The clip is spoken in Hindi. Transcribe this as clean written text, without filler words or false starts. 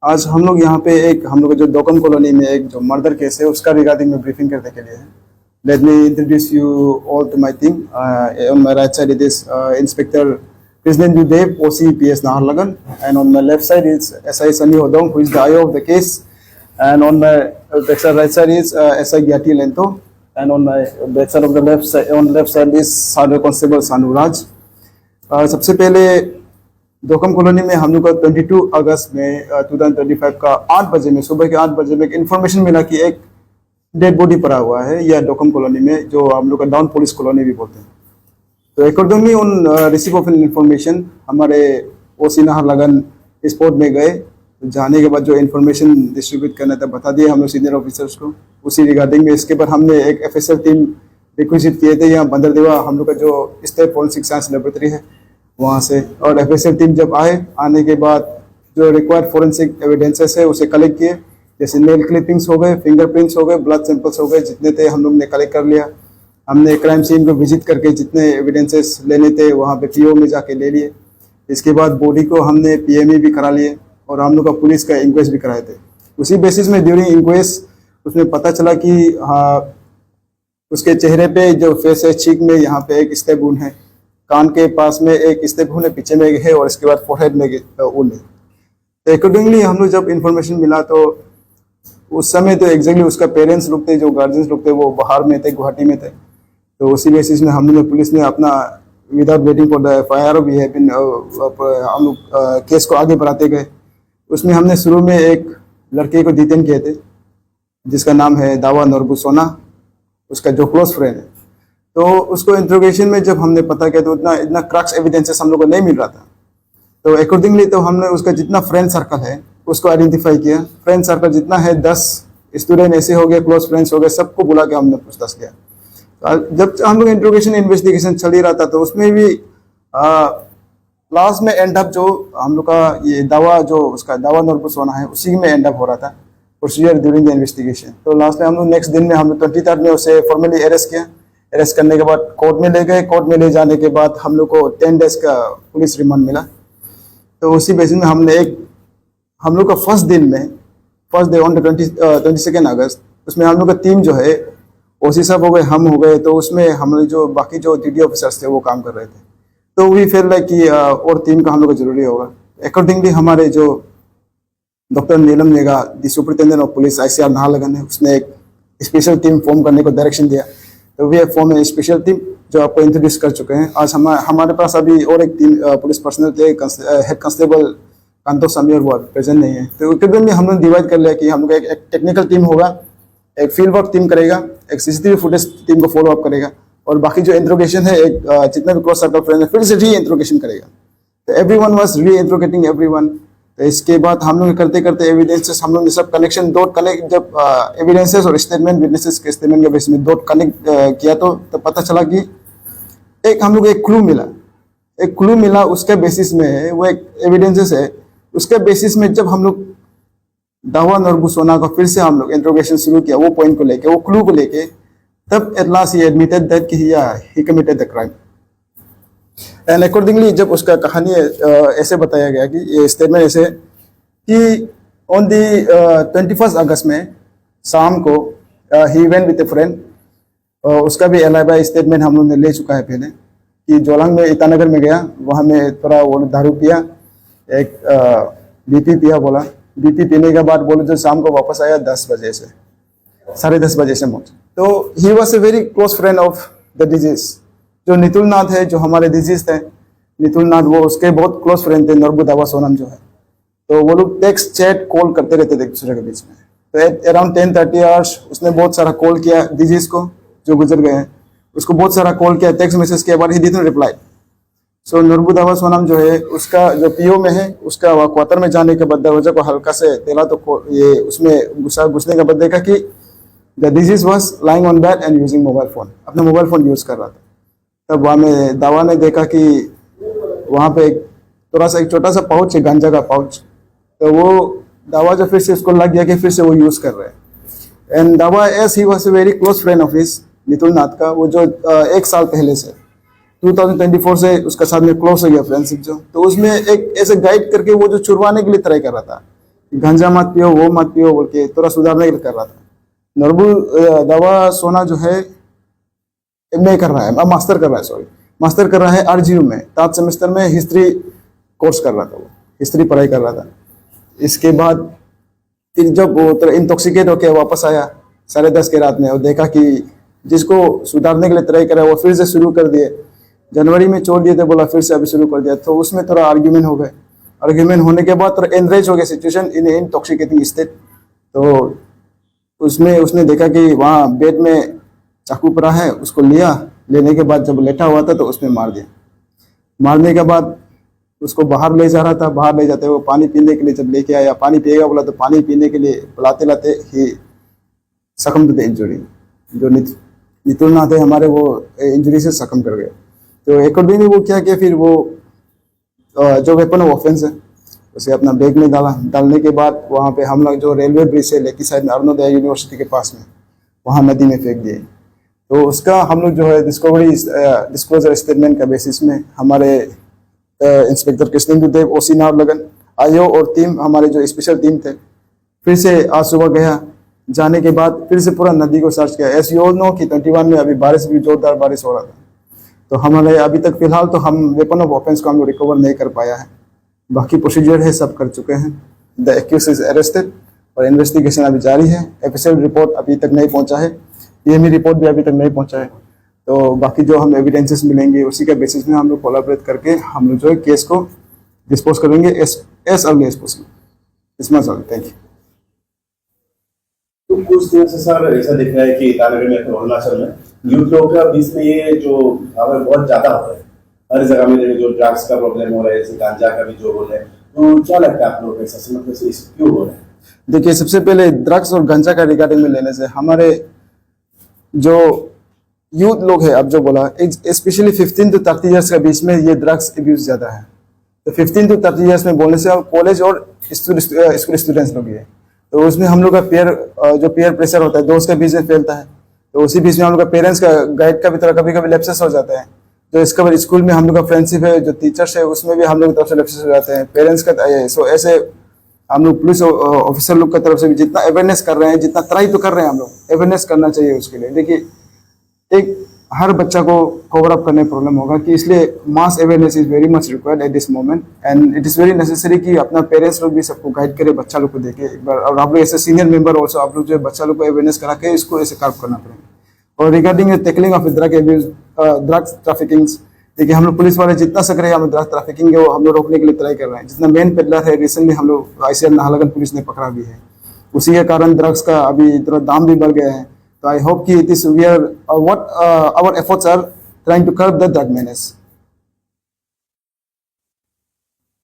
आज हम लोग यहाँ पे हम लोग जो दोकम कॉलोनी में एक जो मर्डर केस है उसका रिगार्डिंग में ब्रीफिंग करने के लिए है। Let me introduce you all to my team. On my right side it is inspector Krishnendu Dev, OCPS Naharlagan, and on my left side is SI Sunny Hodong, who is the IO of the case, and on my right side is SI Gyati Lento, and on my back side of the left side is Sergeant Constable Sanu Raj। सबसे पहले दोकम कॉलोनी में हम लोग का 22 अगस्त में 2025 का 8 बजे में सुबह के 8 बजे में एक इन्फॉर्मेशन मिला कि एक डेड बॉडी पड़ा हुआ है या दोकम कॉलोनी में, जो हम लोग का डाउन पुलिस कॉलोनी भी बोलते हैं। तो अकॉर्डिंगली उन रिसीव ऑफ इन्फॉर्मेशन हमारे ओसी नाहरलगन स्पॉट में गए। तो जाने के बाद जो इन्फॉर्मेशन डिस्ट्रीब्यूट करना था बता दिए हम लोग सीनियर ऑफिसर्स को। उसी रिगार्डिंग में इसके बाद हमने एक एफएसएल टीम रिक्वेस्ट किए थे यहाँ बंदरदेवा हम लोग का जो स्टेट फॉरेंसिक साइंस लेबोरेटरी है वहाँ से। और एफएसएल टीम जब आने के बाद जो रिक्वायर्ड फॉरेंसिक एविडेंसेस है उसे कलेक्ट किए, जैसे नेल क्लिपिंग्स हो गए, फिंगरप्रिंट्स हो गए, ब्लड सैंपल्स हो गए, जितने थे हम लोग ने कलेक्ट कर लिया। हमने क्राइम सीन को विजिट करके जितने एविडेंसेस लेने थे वहाँ पे पीओ में जाके ले लिए। इसके बाद बॉडी को हमने पीएमई भी करा लिए और हम लोग का पुलिस का इंक्वेस्ट भी कराए थे। उसी बेसिस में ड्यूरिंग इंक्वेस्ट उसमें पता चला कि हाँ उसके चेहरे पे जो फेस है, चीक में यहाँ पे एक स्टेप वुंड है, कान के पास में एक स्टेप वुंड है, पीछे में एक है और इसके बाद फोरहेड में वुंड है। तो अकॉर्डिंगली हम लोग जब इन्फॉर्मेशन मिला तो उस समय तो एग्जैक्टली उसका पेरेंट्स लोग थे, जो गार्जियंस लोग थे वो बाहर में थे, गुवाहाटी में थे। तो उसी बेसिस में हम लोग पुलिस ने अपना without waiting for the FIR हम लोग केस को आगे बढ़ाते गए। उसमें हमने शुरू में एक लड़के को डिटेन किए थे जिसका नाम है दावा नरबू सोना, उसका जो क्लोज फ्रेंड है। तो उसको इंट्रोगेशन में जब हमने पता किया तो इतना क्रक्स एविडेंसेस हम लोग को नहीं मिल रहा था। तो अकॉर्डिंगली तो हमने उसका जितना फ्रेंड सर्कल है उसको आइडेंटिफाई किया। फ्रेंड सर्कल जितना है 10 स्टूडेंट ऐसे हो गए, क्लोज फ्रेंड्स हो गए, सबको बुला के हमने पूछताछ किया। जब हम लोग इंट्रोगेशन इन्वेस्टिगेशन चल ही रहा था तो उसमें भी लास्ट में एंड अप जो हम लोग का ये दावा जो उसका दावा नरबू सोना है उसी में एंड अप हो रहा था प्रोसीजर ड्यूरिंग द इन्वेस्टिगेशन। तो लास्ट में हम लोग नेक्स्ट दिन में हम लोग 23 में उसे फॉर्मली अरेस्ट किया। अरेस्ट करने के बाद कोर्ट में ले गए। कोर्ट में ले जाने के बाद हम लोग को 10 डेज का पुलिस रिमांड मिला। तो उसी बेसिस में हम लोग का फर्स्ट डे ऑन 22 अगस्त उसमें हम लोग का टीम जो है ओसी साहब हो गए, हम हो गए। तो उसमें हम जो बाकी जो टीडी ऑफिसर्स थे वो काम कर रहे थे। तो वी फील लाइक कि और टीम का हम लोग को जरूरी होगा। अकॉर्डिंगली हमारे जो doctor Neelam Nega the superintendent of police ICR Naharlagun है, उसने एक स्पेशल टीम फॉर्म करने को डायरेक्शन दिया। तो we have form a special team जो आपको इंट्रोड्यूस कर चुके हैं। आज हमारे पास अभी और एक टीम पुलिस पर्सनल थे, हेड कांस्टेबल कांतो समीर वो प्रेजेंट नहीं है। तो अकॉर्डिंगली हम लोग डिवाइड कर लिया कि हम लोग एक टेक्निकल टीम होगा, एक फील्ड वर्क टीम करेगा, एक सीसीटीवी फुटेज टीम को फॉलो अप करेगा और बाकी जो इंट्रोगेशन है एक जितने भी क्रॉस सर्कल फ्रेंड है फिर से री इंट्रोगेशन करेगा। तो एवरीवन वाज री इंट्रोगेटिंग एवरीवन। तो इसके बाद हम लोग करते करते एविडेंसेस हम लोग ने सब कनेक्शन डॉट कनेक्ट, जब एविडेंसेस और स्टेटमेंट विटनेसेस के स्टेटमेंट के बेस में डॉट कनेक्ट किया तो पता चला कि एक हम लोग एक क्लू मिला। उसके बेसिस में वो एक एविडेंसेस है, उसके बेसिस में जब हम लोग दावा नरबू सोना का फिर से हम लोग इंट्रोगेशन शुरू किया वो पॉइंट को लेके, वो क्लू को लेके, तब at last he admitted that कि he committed the crime. And accordingly जब उसका कहानी ऐसे बताया गया कि ये स्टेटमेंट ऐसे कि ऑन दी 21 अगस्त में शाम को he went with A friend. उसका भी एलाइबा स्टेटमेंट हम लोग ने ले चुका है पहले कि जोलांग में ईटानगर में गया, वहाँ में थोड़ा वो दारू पिया, एक बीपी पिया बोला। बीपी पीने के बाद बोले जो शाम को वापस आया 10 बजे से 10:30 बजे से मुझ। तो ही was a very close friend of the disease. जो नितुल नाथ है जो हमारे डिजीज थे, नितुल नाथ वो उसके बहुत क्लोज फ्रेंड थे, नरबू दावा सोनम जो है। तो वो लोग टेक्स्ट चैट कॉल करते रहते थे एक दूसरे के बीच में। तो अराउंड 10:30 आवर्स उसने बहुत सारा कॉल किया डिजीज को जो गुजर गए हैं, उसको बहुत सारा कॉल किया, टेक्स्ट मैसेज किया, बट ही डिडंट रिप्लाई। सो नरबू दावा सोनम जो है उसका जो पीओ में है उसका क्वार्टर में जाने के बाद दरवाजा को हल्का से तेला तो ये उसमें घुसने के बाद देखा कि the disease was lying on bed and using mobile phone, अपना मोबाइल फोन यूज कर रहा था। तब वहाँ में दावा ने देखा कि वहाँ पे थोड़ा सा एक छोटा सा पाउच है, गांजा का पाउच। तो वो दावा जो फिर से उसको लग गया कि फिर से वो यूज कर रहे हैं। एंड दावा as he was a very close friend of his Nitul Nath का, वो जो 1 साल पहले से 2024 से उसका साथ में क्लोज हो गया फ्रेंडशिप जो। तो उसमें एक ऐसे गाइड करके वो जो छुड़वाने के लिए ट्राई कर रहा था गांजा मत पियो, वो मत पियो बोल के थोड़ा सुधारने के लिए कर रहा था। नॉर्मल दवा सोना जो है एमए कर रहा है, अब मास्टर कर रहा है, सॉरी मास्टर कर रहा है RGU में, 3rd सेमेस्टर में हिस्ट्री कोर्स कर रहा था, वो हिस्ट्री पढ़ाई कर रहा था। इसके बाद फिर जब वो थोड़ा इंटॉक्सिकेट होकर वापस आया 10:30 के रात में, और देखा कि जिसको सुधारने के लिए ट्राई करा वो फिर से शुरू कर दिए। जनवरी में छोड़ दिए थे, बोला फिर से अभी शुरू कर दिया, तो उसमें थोड़ा आर्ग्यूमेंट हो गए। आर्ग्यूमेंट होने के बाद थोड़ा एनरेज हो गया सिचुएशन इन इंटॉक्सिकेटिंग स्टेट। तो उसमें उसने देखा कि वहाँ बेड में चाकू पड़ा है, उसको लिया, लेने के बाद जब लेटा हुआ था तो उसमें मार दिया। मारने के बाद उसको बाहर ले जा रहा था, बाहर ले जाते हुए पानी पीने के लिए जब लेके आया, पानी पिएगा बोला तो पानी पीने के लिए बुलाते लाते ही सकम टू द इंजरी, जो नितुलनाथ है हमारे वो इंजरी से सकम कर गए। तो अकॉर्डिंगली वो क्या किया, फिर वो जो वेपन ऑफ ऑफेंस है उसे अपना बैग में डाला। डालने के बाद वहाँ पे हम लोग जो रेलवे ब्रिज है लेकी साइड में अरुणोदय यूनिवर्सिटी के पास में, वहाँ नदी में फेंक दिए। तो उसका हम लोग जो है डिस्क्लोजर स्टेटमेंट का बेसिस में हमारे इंस्पेक्टर कृष्णेंदु देव, OC नावलगन, IO और टीम, हमारे जो स्पेशल टीम थे, फिर से आज सुबह गया। जाने के बाद फिर से पूरा नदी को सर्च किया। एज यू ऑल नो कि 21 में अभी बारिश भी जोरदार बारिश हो रहा था, तो हमारे अभी तक फिलहाल तो हम वेपन ऑफ ऑफेंस को हम लोग रिकवर नहीं कर पाया है। बाकी प्रोसीजर है सब कर चुके हैं। द एक्यूज्ड इज अरेस्टेड और इन्वेस्टिगेशन अभी जारी है। एफएसएल रिपोर्ट अभी तक नहीं पहुंचा है, PME रिपोर्ट भी अभी तक नहीं पहुंचा है। तो बाकी जो हम एविडेंसेस मिलेंगे उसी के बेसिस में हम लोग कोलैबोरेट करके हम लोग जो है केस को डिस्पोज करेंगे एज अर्ली एज पॉसिबल। इस मच ऑल, थैंक यू। तो कुछ दिन से सर ऐसा दिख रहा है कि ईटानगर में अरुणाचल में यूथ लोगों के बीच में ये जो भाव बहुत ज्यादा हो रहा है, हर जगह में जो ड्रग्स का प्रॉब्लम हो रहा है, जैसे गांजा का भी जो हो रहा है, तो क्या लगता है आप लोगों को ऐसा मतलब से क्यों हो रहा है? देखिए, सबसे पहले ड्रग्स और गांजा का रिगार्डिंग में लेने से हमारे जो यूथ लोग हैं, अब जो बोला, स्पेशली 15 to 30 ईयर्स के बीच में ये ड्रग्स एब्यूज ज्यादा है। तो 15 to 30 ईयर्स में बोलने से कॉलेज और स्कूल स्टूडेंट्स लोग हैं, तो उसमें हम लोग का पेयर प्रेशर होता है, दोस्त के बीच में फैलता है। तो उसी बीच में हम लोग का पेरेंट्स का गाइड का भी तरह कभी कभी लैप्सेस हो जाता है। जो इसके बाद स्कूल में हम लोग का फ्रेंडशिप है, जो टीचर्स है, उसमें भी हम लोग की तरफ से लैप्सेस हो जाते हैं, पेरेंट्स का। सो ऐसे हम लोग पुलिस ऑफिसर लोग की तरफ से भी जितना अवेयरनेस कर रहे हैं, जितना ट्राई तो कर रहे हैं, हम लोग अवेयरनेस करना चाहिए उसके लिए। देखिए, एक हर बच्चा को कवर अप करने प्रॉब्लम होगा कि इसलिए mass awareness is very much required at this moment, and it is very necessary कि अपना पेरेंट्स लोग भी सबको गाइड करे, बच्चा लोग को देखे एक बार। और आप लोग ऐसे सीनियर मेंबर ऑल्सो आप लोग जो है बच्चा लोग को अवेयरनेस करा के इसको ऐसे कार्व करना पड़ेगा। और regarding tackling of drugs trafficking, देखिए हम लोग पुलिस वाले जितना सक रहे हैं, हम ड्रग्स ट्रैफिकिंग है वो हम लोग रोकने के लिए ट्राई कर रहे हैं। जितना मेन पेडलर है, रिसेंटली हम लोग ICR नाहरलगुन पुलिस ने पकड़ा भी है, उसी के कारण ड्रग्स का अभी थोड़ा दाम भी बढ़ गया है। तो आई होप कि it is we are what our efforts are trying to curb the drug menace.